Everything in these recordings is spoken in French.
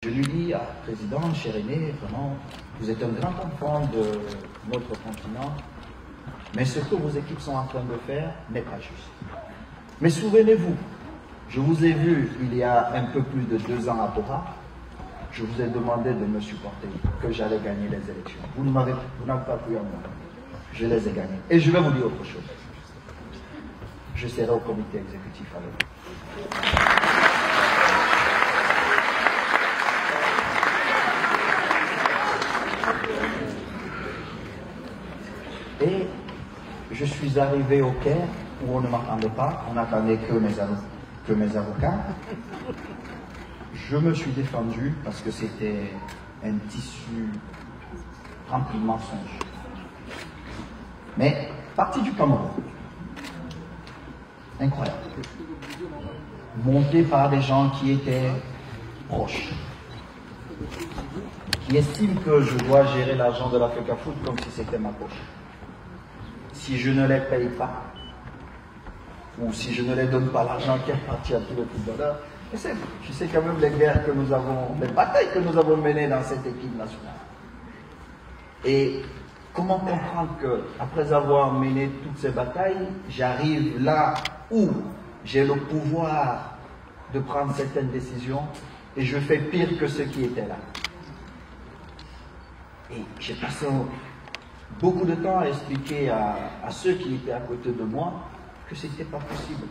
Je lui dis, Président, cher aîné, vraiment, vous êtes un grand enfant de notre continent, mais ce que vos équipes sont en train de faire n'est pas juste. Mais souvenez-vous, je vous ai vu il y a un peu plus de 2 ans à Bora, je vous ai demandé de me supporter, que j'allais gagner les élections. Vous n'avez pas pu en moi. Je les ai gagnés. Et je vais vous dire autre chose. Je serai au comité exécutif avec vous. Et je suis arrivé au Caire où on ne m'attendait pas, on n'attendait que mes avocats. Je me suis défendu parce que c'était un tissu rempli de mensonges. Mais parti du Cameroun, incroyable, monté par des gens qui étaient proches, qui estiment que je dois gérer l'argent de l'Africa Foot comme si c'était ma poche. Si je ne les paye pas, ou si je ne les donne pas l'argent qui appartient à tous les footballeurs, je sais quand même les guerres que nous avons, les batailles que nous avons menées dans cette équipe nationale. Et comment comprendre qu'après avoir mené toutes ces batailles, j'arrive là où j'ai le pouvoir de prendre certaines décisions et je fais pire que ceux qui étaient là. Et j'ai passé beaucoup de temps à expliquer à ceux qui étaient à côté de moi que ce n'était pas possible,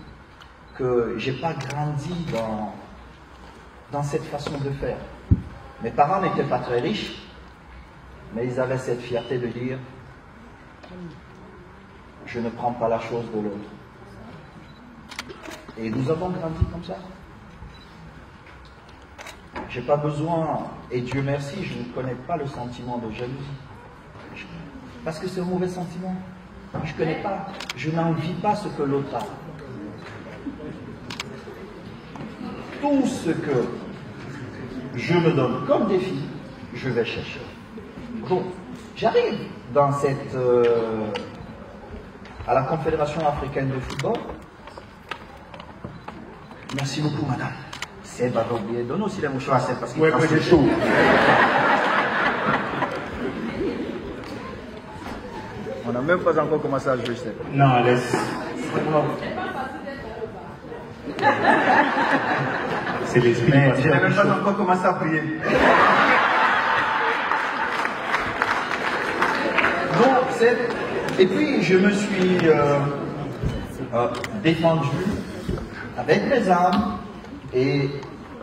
que je n'ai pas grandi dans cette façon de faire. Mes parents n'étaient pas très riches, mais ils avaient cette fierté de dire « je ne prends pas la chose de l'autre ». Et nous avons grandi comme ça. Je n'ai pas besoin, et Dieu merci, je ne connais pas le sentiment de jalousie. Parce que c'est un mauvais sentiment. Je ne connais pas, je n'envie pas ce que l'autre a. Tout ce que je me donne comme défi, je vais chercher. Donc, j'arrive dans cette... à la Confédération africaine de football. Merci beaucoup, madame. C'est pas oublié. Donne aussi les mouchoirs, c'est parce qu'il c'est chaud. On n'a même pas encore commencé à jouer, Steph. Non, laisse. C'est l'esprit. Mais je n'ai même pas encore commencé à prier. Donc, et puis, je me suis défendu avec mes armes et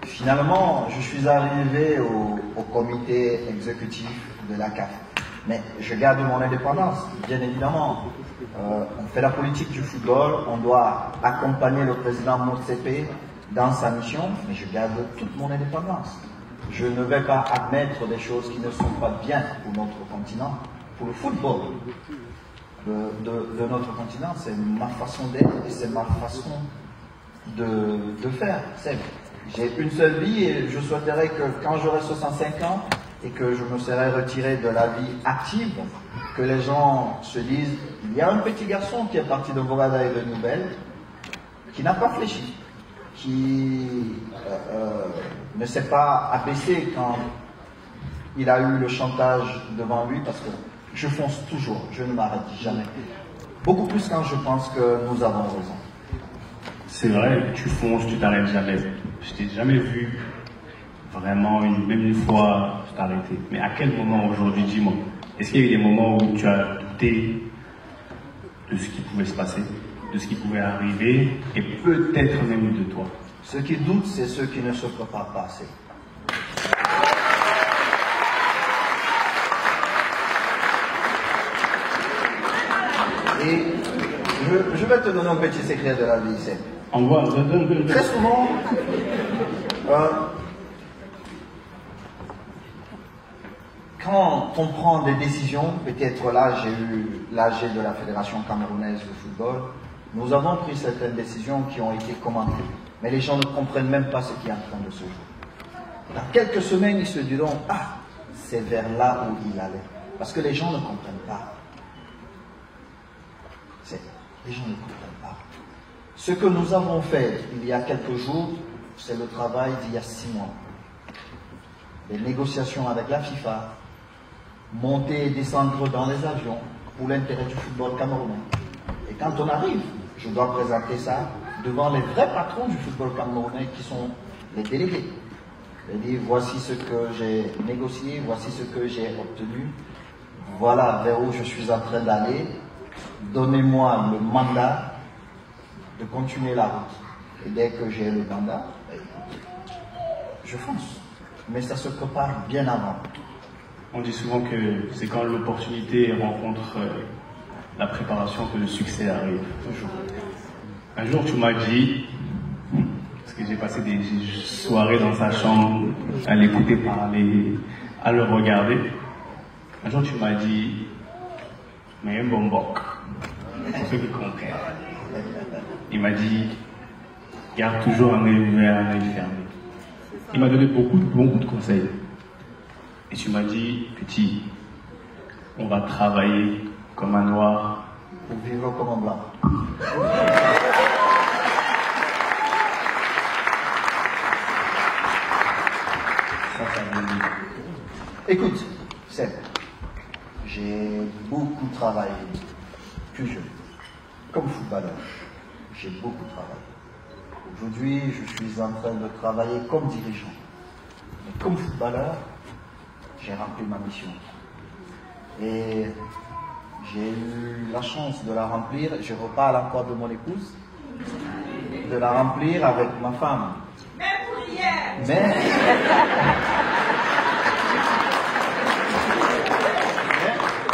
finalement, je suis arrivé au comité exécutif de la CAF. Mais je garde mon indépendance, bien évidemment. On fait la politique du football, on doit accompagner le président Motsepe dans sa mission, mais je garde toute mon indépendance. Je ne vais pas admettre des choses qui ne sont pas bien pour notre continent, pour le football de notre continent. C'est ma façon d'être et c'est ma façon de faire. J'ai une seule vie et je souhaiterais que quand j'aurai 65 ans et que je me serai retiré de la vie active, que les gens se disent, il y a un petit garçon qui est parti de Bogada et de Nouvelle, qui n'a pas fléchi, qui ne s'est pas abaissé quand il a eu le chantage devant lui, parce que je fonce toujours, je ne m'arrête jamais. Beaucoup plus quand je pense que nous avons raison. C'est vrai, tu fonces, tu t'arrêtes jamais. Je t'ai jamais vu vraiment, même une fois, t'arrêter. Mais à quel moment aujourd'hui, dis-moi, est-ce qu'il y a eu des moments où tu as douté de ce qui pouvait se passer, de ce qui pouvait arriver, et peut-être même de toi? Ceux qui doutent, c'est ceux qui ne se préparent pas assez. Et je vais te donner un petit secret de la vie, c'est. Très souvent, quand on prend des décisions, peut-être là j'ai eu l'AG de la Fédération camerounaise de football, nous avons pris certaines décisions qui ont été commentées, mais les gens ne comprennent même pas ce qui est en train de se jouer. Dans quelques semaines, ils se diront, ah, c'est vers là où il allait. Parce que les gens ne comprennent pas. Les gens ne comprennent pas. Ce que nous avons fait il y a quelques jours, c'est le travail d'il y a 6 mois. les négociations avec la FIFA, monter et descendre dans les avions pour l'intérêt du football camerounais. Et quand on arrive, je dois présenter ça devant les vrais patrons du football camerounais qui sont les délégués. Je dis, voici ce que j'ai négocié, voici ce que j'ai obtenu, voilà vers où je suis en train d'aller, donnez-moi le mandat de continuer la route. Et dès que j'ai le mandat, je fonce. Mais ça se prépare bien avant. On dit souvent que c'est quand l'opportunité rencontre la préparation que le succès arrive. Toujours. Un jour, tu m'as dit, parce que j'ai passé des soirées dans sa chambre, à l'écouter parler, à le regarder. Un jour, tu m'as dit, mais un bon boc, pour ceux qui comprennent. Il m'a dit, garde toujours un œil ouvert, un œil fermé. Il m'a donné beaucoup de conseils. Et tu m'as dit, petit, on va travailler comme un noir. Pour vivre comme un blanc. Ça veut dire. Écoute, Seb, j'ai beaucoup travaillé, plus jeune, comme footballeur. J'ai beaucoup travaillé. Aujourd'hui, je suis en train de travailler comme dirigeant. Mais comme footballeur, j'ai rempli ma mission. Et j'ai eu la chance de la remplir. Je reparle encore de mon épouse. De la remplir avec ma femme. Mais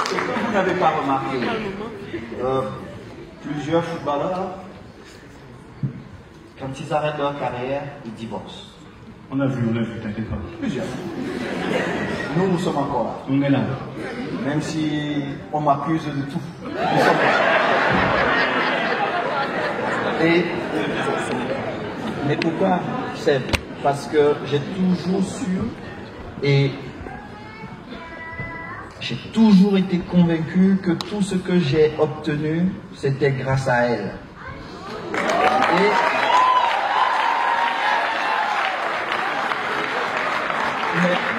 ce que vous n'avez pas remarqué, plusieurs footballeurs, quand ils arrêtent leur carrière, ils divorcent. On a vu, t'inquiète pas. Plusieurs. Nous sommes encore là. On est là. Même si on m'accuse de tout. Nous sommes là. Mais pourquoi, Seb? Parce que j'ai toujours su et j'ai toujours été convaincu que tout ce que j'ai obtenu, c'était grâce à elle. Et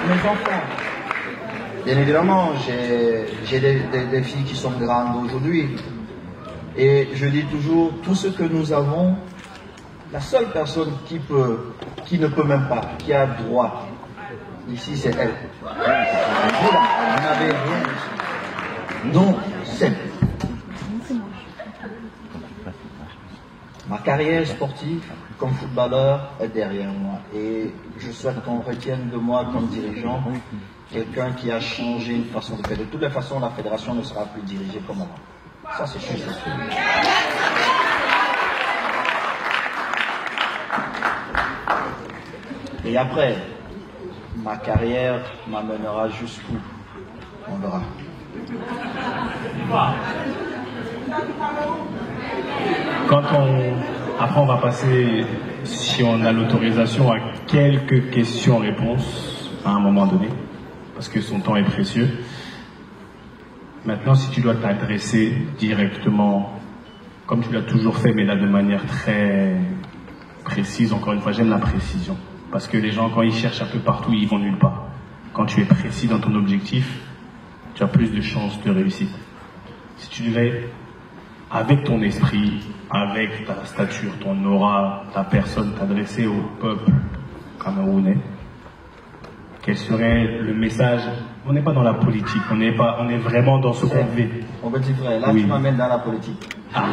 mes enfants, bien évidemment, j'ai des filles qui sont grandes aujourd'hui. Et je dis toujours, tout ce que nous avons, la seule personne qui ne peut même pas, qui a droit, ici c'est elle. Vous n'avez rien ici. Donc, c'est ma carrière sportive comme footballeur est derrière moi. Et je souhaite qu'on retienne de moi comme dirigeant quelqu'un qui a changé une façon de faire. De toutes les façons, la fédération ne sera plus dirigée comme avant. Ça, c'est sûr. Et après, ma carrière m'amènera jusqu'où? On verra. Après, on va passer, si on a l'autorisation, à quelques questions-réponses à un moment donné, parce que son temps est précieux. Maintenant, si tu dois t'adresser directement, comme tu l'as toujours fait, mais là de manière très précise, encore une fois, j'aime la précision. Parce que les gens, quand ils cherchent un peu partout, ils vont nulle part. Quand tu es précis dans ton objectif, tu as plus de chances de réussite. Si tu devais, avec ton esprit, avec ta stature, ton aura, ta personne, t'adresser au peuple camerounais, quel serait le message? On n'est pas dans la politique, on est vraiment dans ce qu'on fait. Mon petit frère, là Oui. tu m'amènes dans la politique. Ah.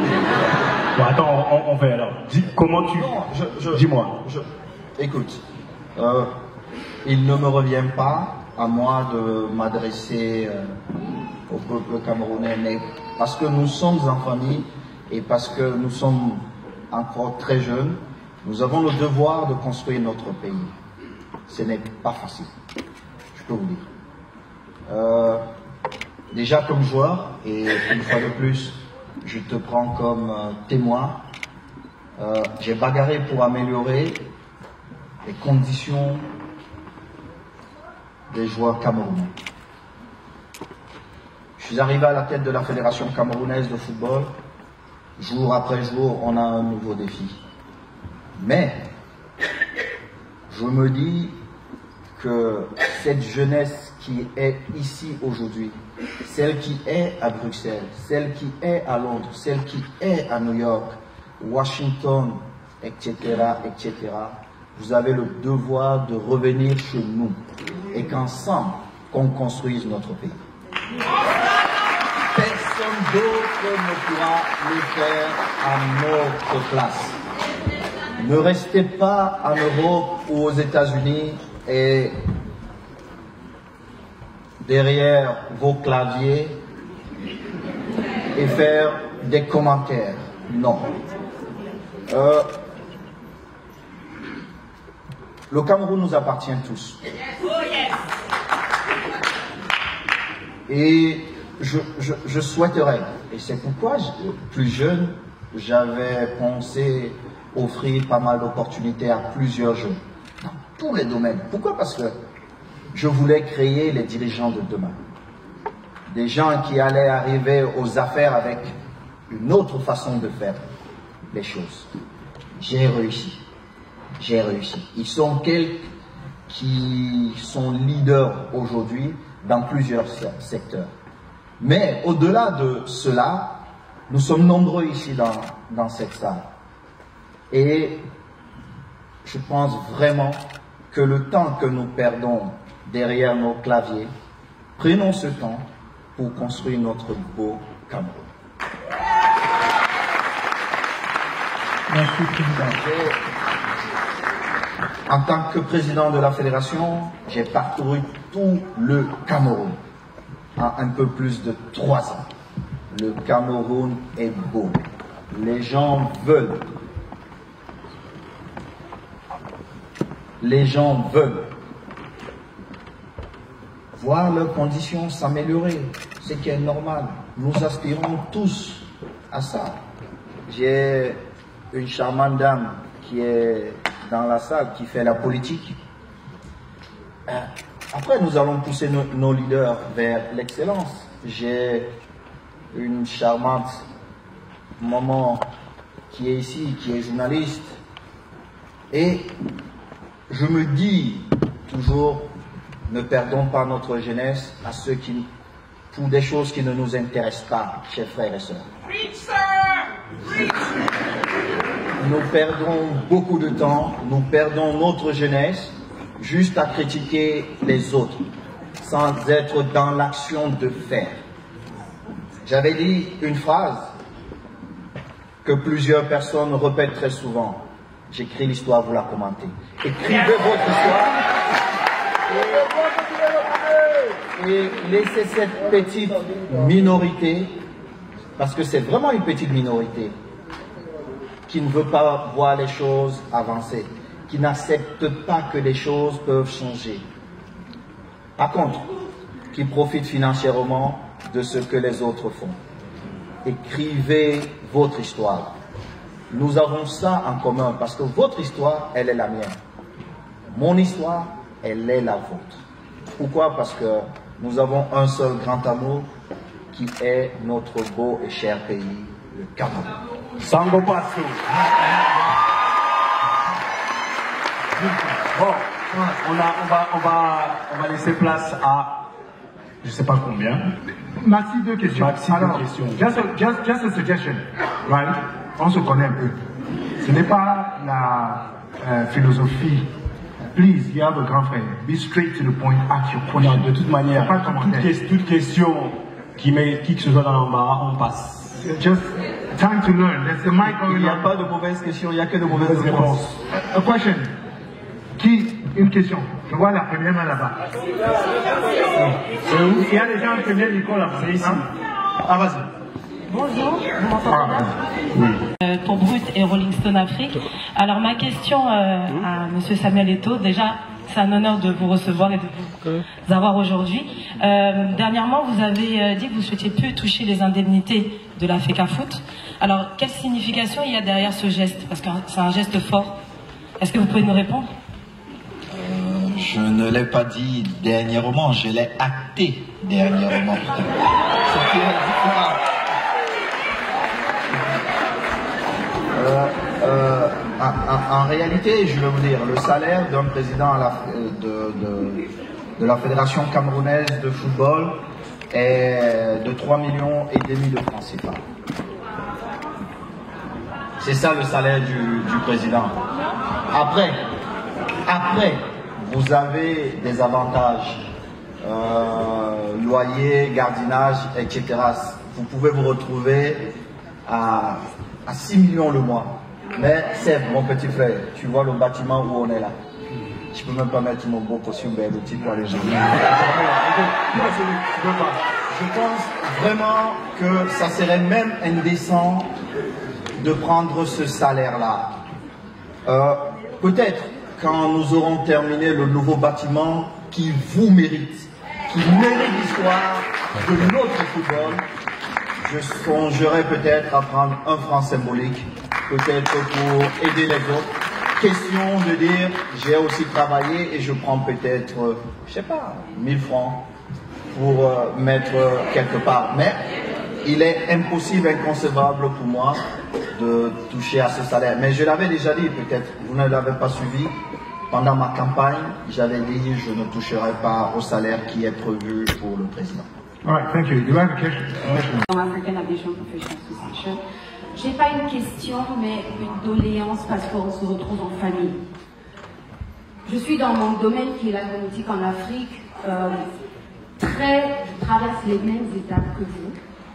Bon, attends, on fait alors. Comment tu... Dis-moi. Écoute, il ne me revient pas à moi de m'adresser au peuple camerounais, mais parce que nous sommes en famille et parce que nous sommes encore très jeunes, nous avons le devoir de construire notre pays. Ce n'est pas facile, je peux vous dire. Déjà comme joueur, et une fois de plus, je te prends comme témoin, j'ai bagarré pour améliorer les conditions des joueurs camerounais. Je suis arrivé à la tête de la Fédération camerounaise de football. Jour après jour, on a un nouveau défi. Mais, je me dis que cette jeunesse qui est ici aujourd'hui, celle qui est à Bruxelles, celle qui est à Londres, celle qui est à New York, Washington, etc., etc., vous avez le devoir de revenir chez nous et qu'ensemble, qu'on construise notre pays. Personne d'autre ne pourra le faire à notre place. Ne restez pas en Europe ou aux États-Unis et derrière vos claviers et faire des commentaires. Non. Le Cameroun nous appartient tous. Et je souhaiterais, et c'est pourquoi, plus jeune, j'avais pensé offrir pas mal d'opportunités à plusieurs jeunes, dans tous les domaines. Pourquoi? Parce que je voulais créer les dirigeants de demain. Des gens qui allaient arriver aux affaires avec une autre façon de faire les choses. J'ai réussi. J'ai réussi. Ils sont quelques qui sont leaders aujourd'hui dans plusieurs secteurs. Mais au-delà de cela, nous sommes nombreux ici dans cette salle. Et je pense vraiment que le temps que nous perdons derrière nos claviers, prenons ce temps pour construire notre beau Cameroun. Merci, Président. En tant que président de la fédération, j'ai parcouru tout le Cameroun en un peu plus de 3 ans. Le Cameroun est beau. Les gens veulent. Les gens veulent voir leurs conditions s'améliorer, ce qui est normal. Nous aspirons tous à ça. J'ai une charmante dame qui est dans la salle, qui fait la politique. Après, nous allons pousser nos leaders vers l'excellence. J'ai une charmante maman qui est ici, qui est journaliste. Et je me dis toujours, ne perdons pas notre jeunesse à ceux qui, pour des choses qui ne nous intéressent pas, chers frères et sœurs. Nous perdons beaucoup de temps, nous perdons notre jeunesse juste à critiquer les autres, sans être dans l'action de faire. J'avais dit une phrase que plusieurs personnes répètent très souvent. J'écris l'histoire, vous la commentez. Écrivez votre histoire et laissez cette petite minorité, parce que c'est vraiment une petite minorité, qui ne veut pas voir les choses avancer, qui n'accepte pas que les choses peuvent changer. Par contre, qui profite financièrement de ce que les autres font. Écrivez votre histoire. Nous avons ça en commun parce que votre histoire, elle est la mienne. Mon histoire, elle est la vôtre. Pourquoi? Parce que nous avons un seul grand amour qui est notre beau et cher pays, le Cameroun. Sango Passo. Bon, on va laisser place à je ne sais pas combien. Maxi, 2 questions. Maxi, alors, 2 questions. Just a suggestion, right? On se connaît un peu. Ce n'est pas la philosophie. Please, you have a grand frère. Be straight to the point, ask your question. De toute manière, pas toute question qui met qui que ce soit dans l'embarras, on passe. Just time to learn. There's a mic going on. Il n'y a pas de mauvaises questions, il n'y a que de mauvaises réponses. A question. Une question. Je vois la première main là-bas. C'est où? Il y a des gens en première micro là-bas. C'est ici. Ah, vas-y. Bonjour, vous m'entendez? Pour Brut et Rolling Stone Afrique. Alors ma question à Monsieur Samuel Eto'o, déjà c'est un honneur de vous recevoir et de vous avoir aujourd'hui. Dernièrement, vous avez dit que vous ne souhaitiez plus toucher les indemnités de la FECAFOOT. Alors quelle signification il y a derrière ce geste? Parce que c'est un geste fort. Est-ce que vous pouvez nous répondre? Je ne l'ai pas dit dernièrement, je l'ai acté dernièrement. En réalité, je vais vous dire, le salaire d'un président de la Fédération camerounaise de football est de 3,5 millions de francs CFA. C'est ça le salaire du président. Après, vous avez des avantages, loyer, gardiennage, etc. Vous pouvez vous retrouver à 6 millions le mois. Mais Seb, mon petit frère, tu vois le bâtiment où on est là. Je peux même pas mettre mon beau costume Berluti pour aller jouer. Je pense vraiment que ça serait même indécent de prendre ce salaire-là. Peut-être quand nous aurons terminé le nouveau bâtiment qui vous mérite, qui mérite l'histoire de notre football, je songerai peut-être à prendre un franc symbolique, peut-être pour aider les autres. Question de dire, j'ai aussi travaillé et je prends peut-être, je sais pas, 1000 francs pour mettre quelque part. Mais il est impossible, inconcevable pour moi de toucher à ce salaire. Mais je l'avais déjà dit, peut-être vous ne l'avez pas suivi. Pendant ma campagne, j'avais dit je ne toucherai pas au salaire qui est prévu pour le président. All right, thank you. Do you have a question? African Aviation Professional Association. J'ai pas une question, mais une doléance parce qu'on se retrouve en famille. Je suis dans mon domaine qui est la politique en Afrique. Je traverse les mêmes étapes que vous,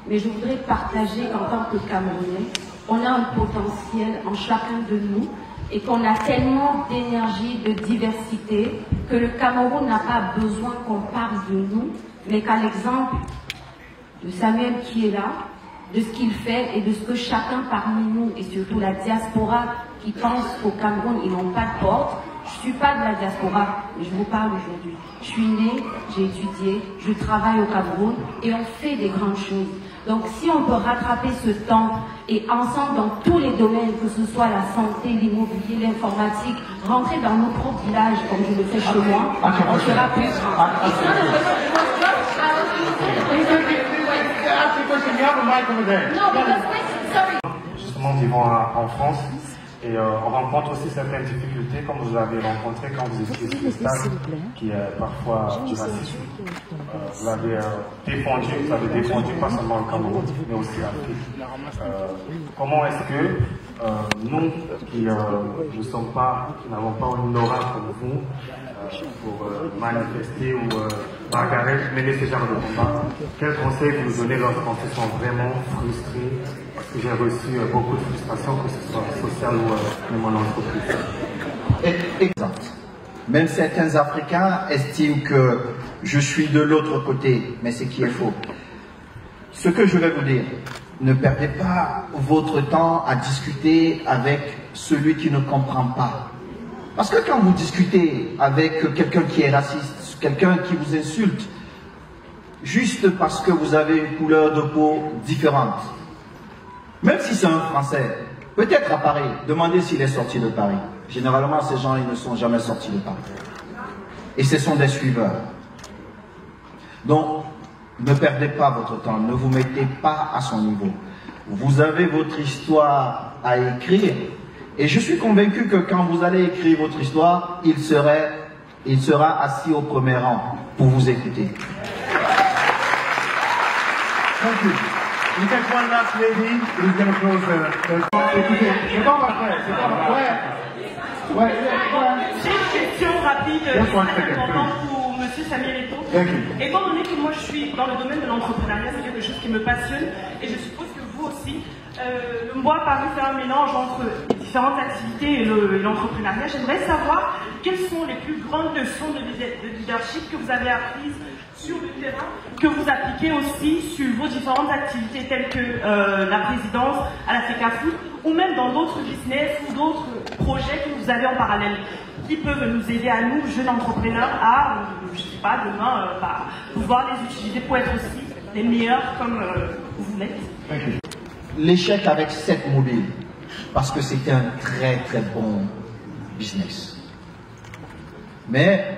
mais je voudrais partager qu'en tant que Camerounais, on a un potentiel en chacun de nous et qu'on a tellement d'énergie, de diversité, que le Cameroun n'a pas besoin qu'on parle de nous, mais qu'à l'exemple de Samuel qui est là, de ce qu'il fait et de ce que chacun parmi nous, et surtout la diaspora qui pense qu'au Cameroun, ils n'ont pas de porte. Je ne suis pas de la diaspora, mais je vous parle aujourd'hui. Je suis née, j'ai étudié, je travaille au Cameroun et on fait des grandes choses. Donc si on peut rattraper ce temps et ensemble dans tous les domaines, que ce soit la santé, l'immobilier, l'informatique, rentrer dans nos propres villages comme je le fais chez moi, on sera plus grand. Justement, vivant en France, et on rencontre aussi certaines difficultés, comme vous avez rencontré quand vous étiez sur le stade, qui est parfois du racisme. Vous l'avez défendu pas seulement le Cameroun, mais aussi l'Afrique. Comment est-ce que nous, qui n'avons pas une aura comme vous, pour manifester ou bagarrer, mener ce genre de combat, quel conseil vous donnez lorsqu'on se sent vraiment frustré? Parce que j'ai reçu beaucoup de frustration, que ce soit sociale ou même en entreprise. Exact. Même certains Africains estiment que je suis de l'autre côté, mais c'est qui est faux. Ce que je vais vous dire, ne perdez pas votre temps à discuter avec celui qui ne comprend pas. Parce que quand vous discutez avec quelqu'un qui est raciste, quelqu'un qui vous insulte, juste parce que vous avez une couleur de peau différente, même si c'est un Français, peut-être à Paris, demandez s'il est sorti de Paris. Généralement, ces gens, ils ne sont jamais sortis de Paris. Et ce sont des suiveurs. Donc, ne perdez pas votre temps, ne vous mettez pas à son niveau. Vous avez votre histoire à écrire. Et je suis convaincu que quand vous allez écrire votre histoire, il sera assis au premier rang pour vous écouter. Thank you. We take one last lady who's going to close Écoutez, c'est pas vrai, c'est pas vrai. Ouais, j'ai une question rapide, très importante pour M. Samuel Eto'o. Étant donné que moi je suis dans le domaine de l'entrepreneuriat, c'est quelque chose qui me passionne, et je suppose que vous aussi, le mois Paris fait un mélange entre les différentes activités et l'entrepreneuriat. J'aimerais savoir quelles sont les plus grandes leçons de leadership que vous avez apprises sur le terrain, que vous appliquez aussi sur vos différentes activités telles que la présidence à la FECAFOOT ou même dans d'autres business ou d'autres projets que vous avez en parallèle qui peuvent nous aider à nous, jeunes entrepreneurs, à, je ne sais pas, demain, pouvoir les utiliser pour être aussi les meilleurs comme vous l'êtes. L'échec avec cette mobile, parce que c'était un très très bon business. Mais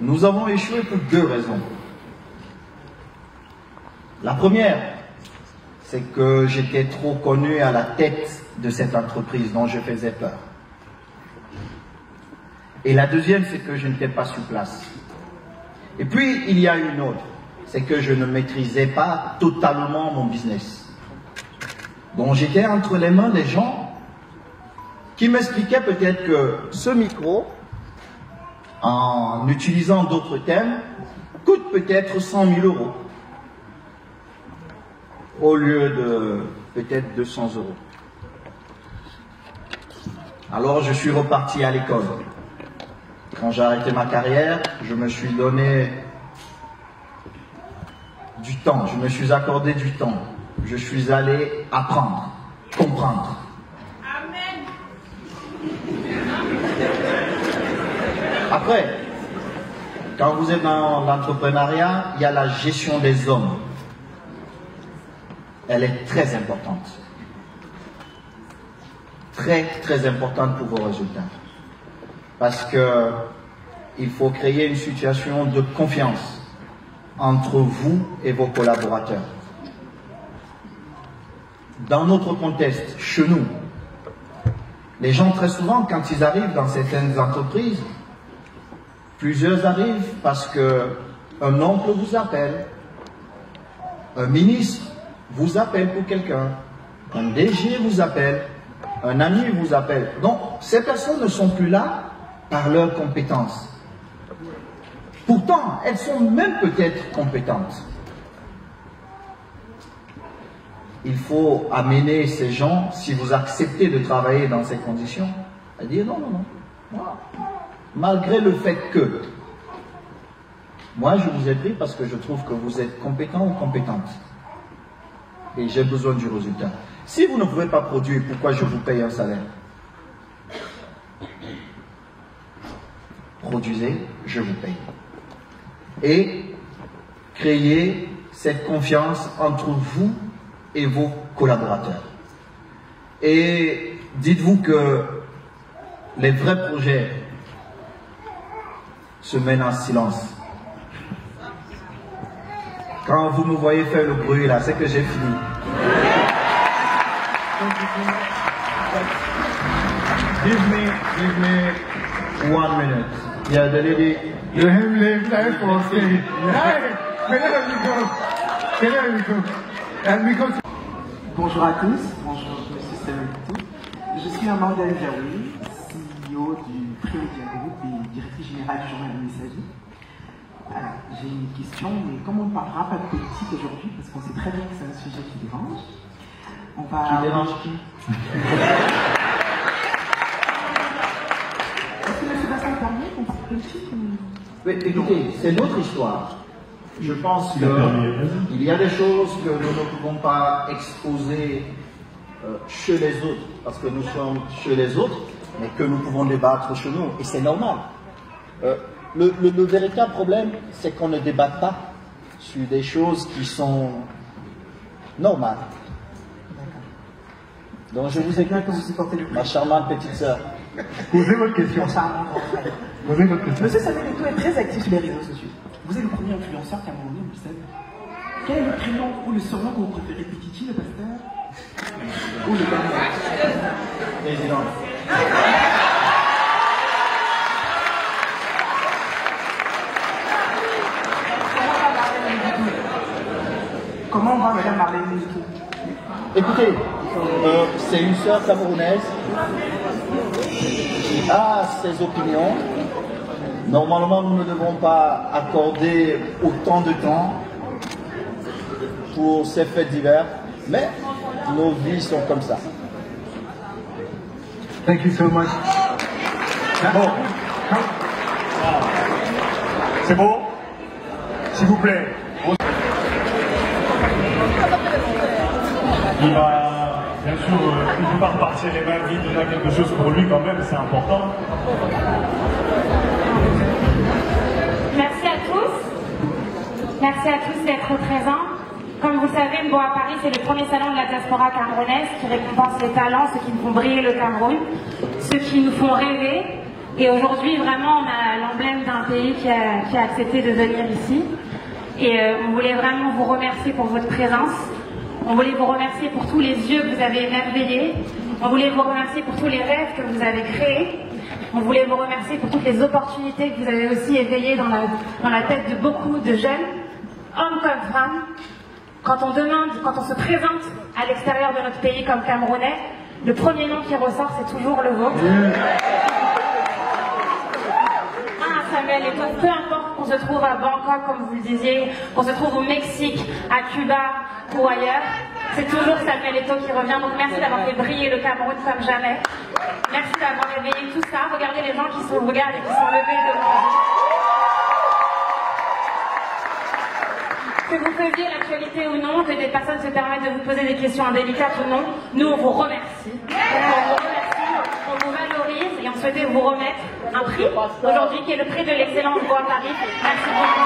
nous avons échoué pour deux raisons. La première, c'est que j'étais trop connu à la tête de cette entreprise dont je faisais peur. Et la deuxième, c'est que je n'étais pas sur place. Et puis, il y a une autre, c'est que je ne maîtrisais pas totalement mon business. Donc, j'étais entre les mains des gens qui m'expliquaient peut-être que ce micro, en utilisant d'autres thèmes, coûte peut-être 100 000 € au lieu de peut-être 200 €. Alors je suis reparti à l'école. Quand j'ai arrêté ma carrière, je me suis donné du temps, je me suis accordé du temps. Je suis allé apprendre, comprendre. Amen. Après, quand vous êtes dans l'entrepreneuriat, il y a la gestion des hommes. Elle est très importante. Très, très importante pour vos résultats. Parce que il faut créer une situation de confiance entre vous et vos collaborateurs. Dans notre contexte, chez nous, les gens très souvent, quand ils arrivent dans certaines entreprises, plusieurs arrivent parce que un oncle vous appelle, un ministre vous appelle pour quelqu'un, un DG vous appelle, un ami vous appelle. Donc, ces personnes ne sont plus là par leurs compétences. Pourtant, elles sont même peut-être compétentes. Il faut amener ces gens, si vous acceptez de travailler dans ces conditions, à dire non, non, non. Moi, malgré le fait que, moi je vous ai pris parce que je trouve que vous êtes compétent ou compétente. Et j'ai besoin du résultat. Si vous ne pouvez pas produire, pourquoi je vous paye un salaire? Produisez, je vous paye. Et créez cette confiance entre vous et vos collaborateurs. Et dites-vous que les vrais projets se mènent en silence. Quand vous me voyez faire le bruit là, c'est que j'ai fini. Give me 1 minute. Yeah, the lady. You have lived life for free. Bonjour à tous, bonjour Monsieur Samuel. Je suis Amanda Jaoui, CEO du Prémédia Group et directrice générale du journal Le Messager. Alors, j'ai une question, mais comme on ne parlera pas de politique aujourd'hui, parce qu'on sait très bien que c'est un sujet qui dérange, on va... Qui dérange qui? Est-ce que M. Vincent permet qu'on parle politique ou... Oui, écoutez, c'est notre histoire. Je pense qu'il y a des choses que nous ne pouvons pas exposer chez les autres, parce que nous sommes chez les autres, mais que nous pouvons débattre chez nous, et c'est normal. Le véritable problème, c'est qu'on ne débat pas sur des choses qui sont normales. Donc je vous écoute, ma charmante petite sœur. Posez votre question. Posez votre question. Monsieur Samuel Eto'o est très actif sur les réseaux sociaux. Vous êtes le premier influenceur camerounais, vous le savez. Quel est le prénom ou le surnom que vous préférez, Petiti, le pasteur, ou le pasteur? Président. Comment on va Madame Marlène Moutou? Écoutez, c'est une sœur camerounaise qui a ses opinions. Normalement, nous ne devons pas accorder autant de temps pour ces faits divers, mais nos vies sont comme ça. Thank you so much. Bon. C'est bon? S'il vous plaît. Il va, bien sûr, il ne peut pas repartir les mains vides, il a quelque chose pour lui quand même, c'est important. Merci à tous. Merci à tous d'être présents. Comme vous le savez, Mboa Paris, c'est le premier salon de la diaspora camerounaise qui récompense les talents, ceux qui nous font briller le Cameroun, ceux qui nous font rêver. Et aujourd'hui, vraiment, on a l'emblème d'un pays qui a accepté de venir ici. Et on voulait vraiment vous remercier pour votre présence. On voulait vous remercier pour tous les yeux que vous avez émerveillés. On voulait vous remercier pour tous les rêves que vous avez créés. On voulait vous remercier pour toutes les opportunités que vous avez aussi éveillées dans la tête de beaucoup de jeunes, hommes comme femmes. Quand on se présente à l'extérieur de notre pays comme Camerounais, le premier nom qui ressort, c'est toujours le vôtre. Samuel Eto'o, peu importe qu'on se trouve à Bangkok, comme vous le disiez, qu'on se trouve au Mexique, à Cuba ou ailleurs, c'est toujours Samuel Eto'o qui revient. Donc merci d'avoir fait briller le Cameroun comme jamais. Merci d'avoir réveillé tout ça. Regardez les gens qui sont regardés et qui sont levés devant vous. Que vous faisiez l'actualité ou non, que des personnes se permettent de vous poser des questions indélicates ou non, nous on vous remercie. On vous valorise et on souhaitait vous remettre un prix aujourd'hui qui est le prix de l'excellence Bois Paris. Merci beaucoup.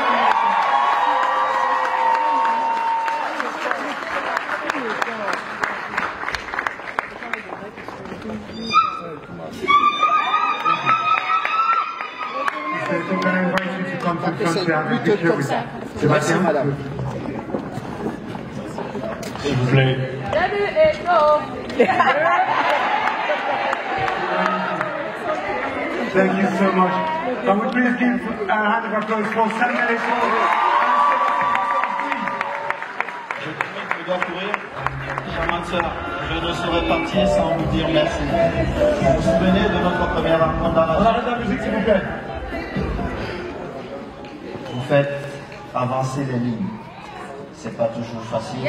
S'il vous plaît. Thank you so much. Can we please give a hand of applause for Samuel Eto'o? Je dois courir. Chère sœur, je ne serais parti sans vous dire merci. Vous vous souvenez de notre première rencontre dans la... On arrête la musique, s'il vous plaît. Vous faites avancer les lignes. C'est pas toujours facile,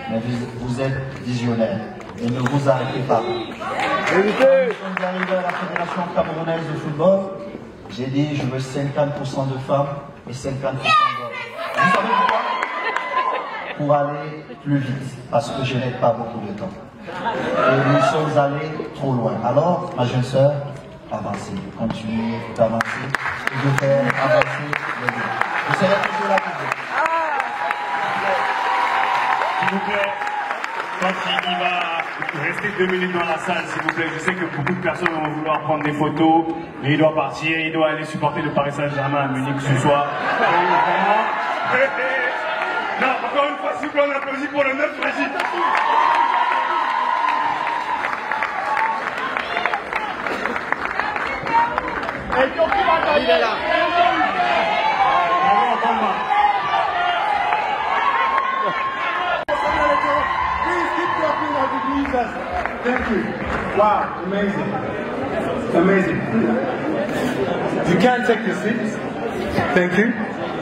mais vous êtes visionnaire. Et ne vous arrêtez pas. Quand nous sommes arrivés à la Fédération camerounaise de football, j'ai dit je veux 50% de femmes et 50% d'hommes. Vous savez pourquoi? Pour aller plus vite, parce que je n'ai pas beaucoup de temps. Et nous sommes allés trop loin. Alors, ma jeune sœur, avancez, continuez d'avancer et de faire avancer les deux. Vous serez toujours là pour vous. S'il vous plaît, quand il va rester 2 minutes dans la salle, s'il vous plaît, je sais que beaucoup de personnes vont vouloir prendre des photos, mais il doit partir, il doit aller supporter le Paris Saint-Germain à Munich ce soir. Non, encore une fois, s'il vous plaît, on applaudit pour le 9 Brigitte. Il est là. Thank you. Wow, amazing. Amazing. You can take your seats. Thank you.